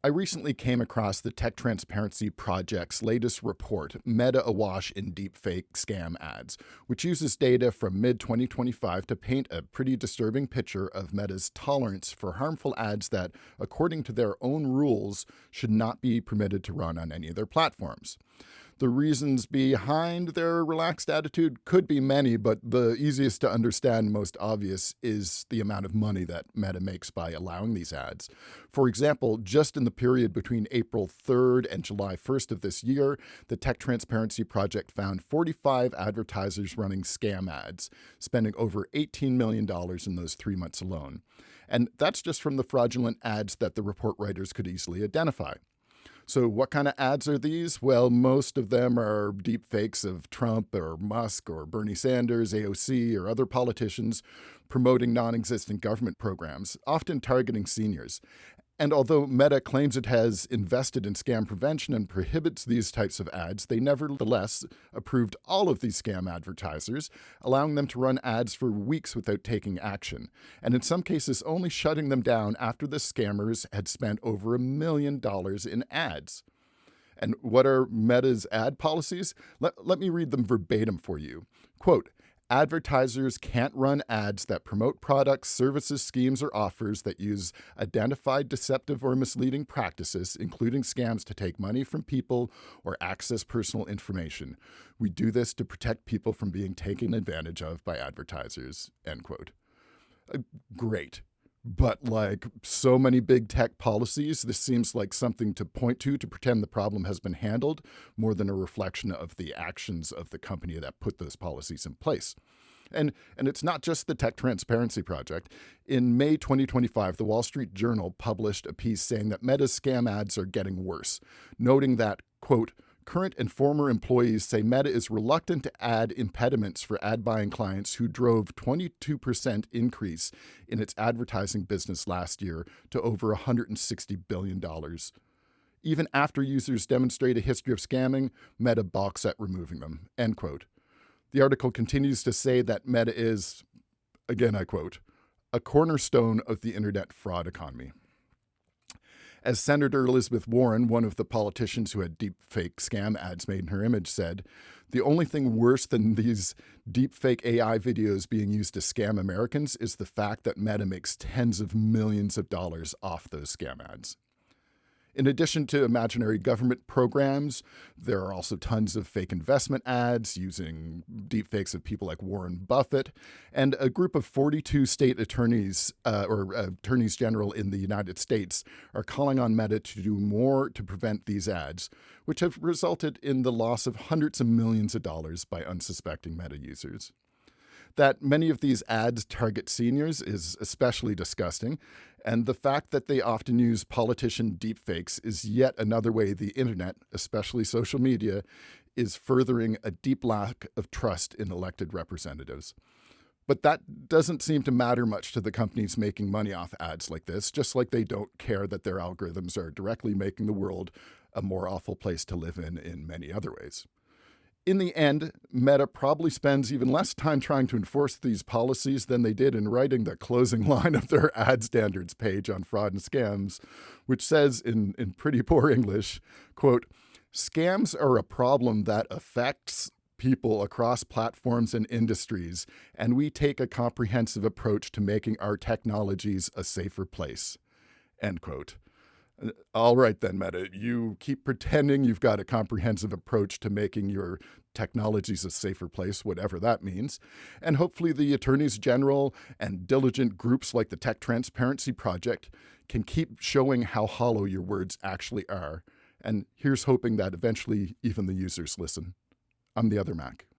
I recently came across the Tech Transparency Project's latest report, Meta Awash in Deepfake Scam Ads, which uses data from mid-2025 to paint a pretty disturbing picture of Meta's tolerance for harmful ads that, according to their own rules, should not be permitted to run on any of their platforms. The reasons behind their relaxed attitude could be many, but the easiest to understand, most obvious, is the amount of money that Meta makes by allowing these ads. For example, just in the period between April 3rd and July 1st of this year, the Tech Transparency Project found 45 advertisers running scam ads, spending over $18 million in those 3 months alone. And that's just from the fraudulent ads that the report writers could easily identify. So what kind of ads are these? Well, most of them are deep fakes of Trump or Musk or Bernie Sanders, AOC, or other politicians promoting non-existent government programs, often targeting seniors. And although Meta claims it has invested in scam prevention and prohibits these types of ads, they nevertheless approved all of these scam advertisers, allowing them to run ads for weeks without taking action, and in some cases only shutting them down after the scammers had spent over $1 million in ads. And what are Meta's ad policies? Let me read them verbatim for you. Quote, advertisers can't run ads that promote products, services, schemes, or offers that use identified deceptive or misleading practices, including scams to take money from people or access personal information. We do this to protect people from being taken advantage of by advertisers, end quote. Great. But like so many big tech policies, this seems like something to point to pretend the problem has been handled, more than a reflection of the actions of the company that put those policies in place. And it's not just the Tech Transparency Project. In May 2025, the Wall Street Journal published a piece saying that Meta's scam ads are getting worse, noting that, quote, current and former employees say Meta is reluctant to add impediments for ad-buying clients who drove 22% increase in its advertising business last year to over $160 billion. Even after users demonstrate a history of scamming, Meta balks at removing them, end quote. The article continues to say that Meta is, again I quote, a cornerstone of the internet fraud economy. As Senator Elizabeth Warren, one of the politicians who had deepfake scam ads made in her image, said, the only thing worse than these deepfake AI videos being used to scam Americans is the fact that Meta makes tens of millions of dollars off those scam ads. In addition to imaginary government programs, there are also tons of fake investment ads using deepfakes of people like Warren Buffett, and a group of 42 state attorneys attorneys general in the United States are calling on Meta to do more to prevent these ads, which have resulted in the loss of hundreds of millions of dollars by unsuspecting Meta users. That many of these ads target seniors is especially disgusting, and the fact that they often use politician deepfakes is yet another way the internet, especially social media, is furthering a deep lack of trust in elected representatives. But that doesn't seem to matter much to the companies making money off ads like this, just like they don't care that their algorithms are directly making the world a more awful place to live in many other ways. In the end, Meta probably spends even less time trying to enforce these policies than they did in writing the closing line of their ad standards page on fraud and scams, which says in pretty poor English, quote, scams are a problem that affects people across platforms and industries, and we take a comprehensive approach to making our technologies a safer place, end quote. All right then, Meta, you keep pretending you've got a comprehensive approach to making your technologies a safer place, whatever that means. And hopefully the attorneys general and diligent groups like the Tech Transparency Project can keep showing how hollow your words actually are. And here's hoping that eventually even the users listen. I'm the other Mac.